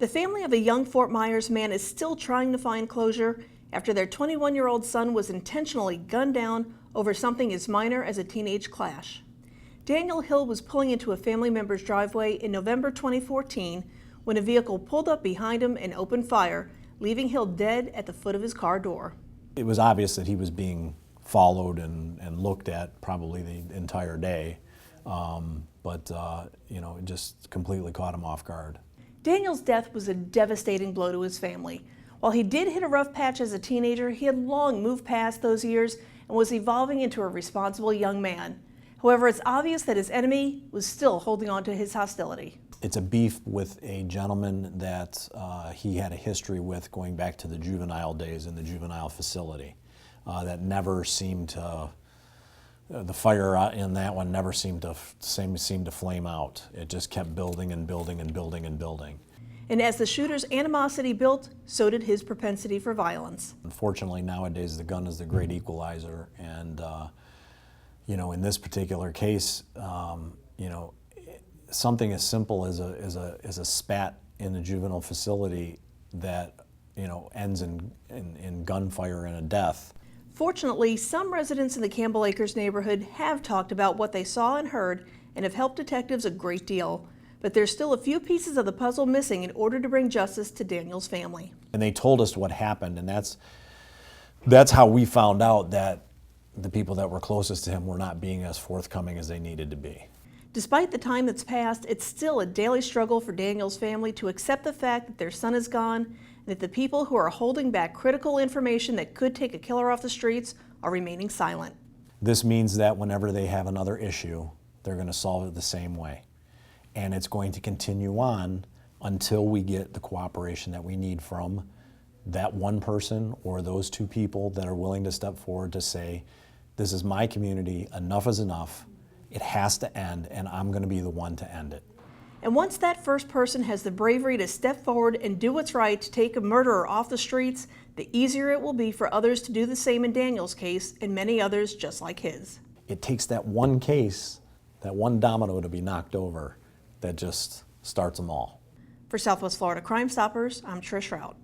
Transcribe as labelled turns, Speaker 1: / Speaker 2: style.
Speaker 1: The family of a young Fort Myers man is still trying to find closure after their 21-year-old son was intentionally gunned down over something as minor as a teenage clash. Daniel Hill was pulling into a family member's driveway in November 2014 when a vehicle pulled up behind him and opened fire, leaving Hill dead at the foot of his car door.
Speaker 2: It was obvious that he was being followed and looked at probably the entire day, but it just completely caught him off guard.
Speaker 1: Daniel's death was a devastating blow to his family. While he did hit a rough patch as a teenager, he had long moved past those years and was evolving into a responsible young man. However, it's obvious that his enemy was still holding on to his hostility.
Speaker 2: It's a beef with a gentleman that he had a history with going back to the juvenile days in the juvenile facility. That never seemed to, the fire in that one never seemed to flame out. It just kept building and building and building and building.
Speaker 1: And as the shooter's animosity built, so did his propensity for violence.
Speaker 2: Unfortunately, nowadays the gun is the great equalizer, and in this particular case, something as simple as a spat in a juvenile facility that ends in gunfire and a death.
Speaker 1: Fortunately, some residents in the Campbell Acres neighborhood have talked about what they saw and heard and have helped detectives a great deal. But there's still a few pieces of the puzzle missing in order to bring justice to Daniel's family.
Speaker 2: And they told us what happened, and that's how we found out that the people that were closest to him were not being as forthcoming as they needed to be.
Speaker 1: Despite the time that's passed, it's still a daily struggle for Daniel's family to accept the fact that their son is gone and that the people who are holding back critical information that could take a killer off the streets are remaining silent.
Speaker 2: This means that whenever they have another issue, they're going to solve it the same way. And it's going to continue on until we get the cooperation that we need from that one person or those two people that are willing to step forward to say, this is my community, enough is enough, it has to end, and I'm going to be the one to end it.
Speaker 1: And once that first person has the bravery to step forward and do what's right to take a murderer off the streets, the easier it will be for others to do the same in Daniel's case and many others just like his.
Speaker 2: It takes that one case, that one domino to be knocked over that just starts them all.
Speaker 1: For Southwest Florida Crime Stoppers, I'm Trish Rout.